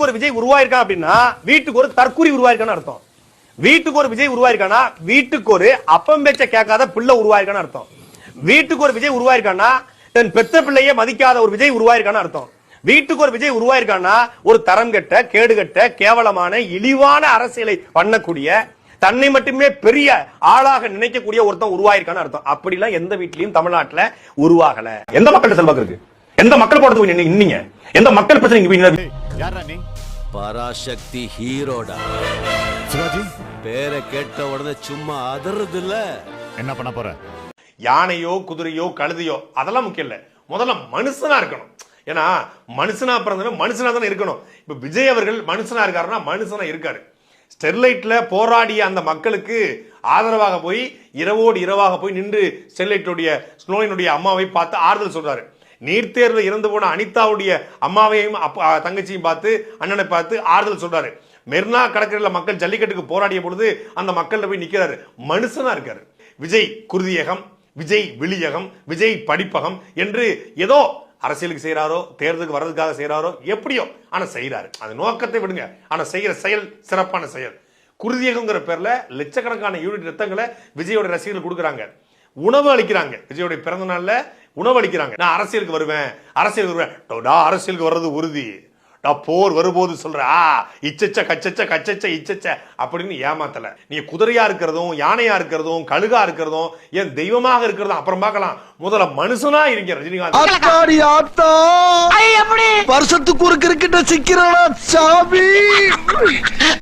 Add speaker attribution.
Speaker 1: வீட்டுக்கு ஒரு விஜய் உருவாயிருக்கான் அப்படின்னா வீட்டுக்கு ஒரு தற்குறி உருவாயிருக்கான்னு அர்த்தம். வீட்டுக்கு ஒரு விஜய் உருவாயிருக்கானா வீட்டுக்கு ஒரு அப்பம் பேச்ச கேட்காத பிள்ளை உருவாயிருக்கான்னு அர்த்தம். வீட்டுக்கு ஒரு விஜய் உருவாயிருக்கானா தன் பெத்த பிள்ளையே மதிக்காத ஒரு விஜய் உருவாயிருக்கான்னு அர்த்தம். வீட்டுக்கு ஒரு விஜய் உருவாயிருக்கானா ஒரு தரம் கெட்ட கேடுகட்ட கேவலமான இழிவான அரசியலை பண்ணக்கூடிய தன்னை மட்டுமே பெரிய ஆளாக நினைக்கக்கூடிய ஒருத்தன் உருவாயிருக்கான்னு அர்த்தம். அப்படிலாம் எந்த வீட்லயும் தமிழ்நாட்டுல உருவாகல. எந்த மக்கள் செல்வாக்கு இருக்கு? எந்த மக்கள் போடுறது இன்னீங்க? எந்த மக்கள் பிரச்சனை?
Speaker 2: பராசக்தி ஹீரோடா
Speaker 3: சிவாஜி
Speaker 2: பேரை கேட்ட உடனே சும்மா அதறது இல்ல.
Speaker 3: என்ன பண்ண போற?
Speaker 1: யானையோ குதிரையோ கழுதையோ அதெல்லாம் முக்கியம் இல்ல, முதல்ல மனுஷனா இருக்கணும். ஏன்னா மனுஷனா பிறந்தவன் மனுஷனா தானே இருக்கணும். இப்ப விஜய் அவர்கள் மனுஷனா இருக்காருன்னா மனுஷனா இருக்காரு. ஸ்டெர்லைட்ல போராடிய அந்த மக்களுக்கு ஆதரவாக போய் இரவோடு இரவாக போய் நின்று ஸ்டெர்லைட்டுடைய ஸ்னோலினுடைய அம்மாவை பார்த்து ஆறுதல் சொல்றாரு. நீட் தேர்வில் இறந்து போன அனிதாவுடைய அம்மாவையும் தங்கச்சியும் பார்த்து அண்ணனை பார்த்து ஆறுதல் சொல்றாரு. மெர்னா கடற்கரையில் மக்கள் ஜல்லிக்கட்டுக்கு போராடிய பொழுது அந்த மக்கள்கிட்ட போய் நிக்கிறாரு. மனுஷனா இருக்காரு. விஜய் குருதியகம், விஜய் விழியகம், விஜய் படிப்பகம் என்று ஏதோ அரசியலுக்கு செய்யறாரோ தேர்தலுக்கு வர்றதுக்காக செய்யறாரோ எப்படியோ ஆனா செய்யறாரு. அந்த நோக்கத்தை விடுங்க, ஆனா செய்யற செயல் சிறப்பான செயல். குருதியகம்ங்கிற பேர்ல லட்சக்கணக்கான யூனிட் ரத்தங்களை விஜயோட ரசிகர்கள் கொடுக்குறாங்க, உணவு அளிக்கிறாங்க. விஜயோட பிறந்த நாள்ல உணவு அளிக்கிறாங்க. நான் அரசியலுக்கு வருவேன், அரசியலுக்கு வர்றது உறுதி, போர் வரும்போது சொல்ற இச்சச்ச கச்சச்ச கச்சச்ச இச்சச்ச அப்படின்னு ஏமாத்தல. நீ குதிரையா இருக்கிறதும் யானையா இருக்கிறதும் கழுகா இருக்கிறதும் என் தெய்வமாக இருக்கிறதும் அப்புறம் பார்க்கலாம். முதல்ல மனுஷனா இருக்க ரஜினிகாந்த்.
Speaker 4: வருஷத்துக்கு ஒரு கிரிக்கெட்ட சிக்கிறா சாமி.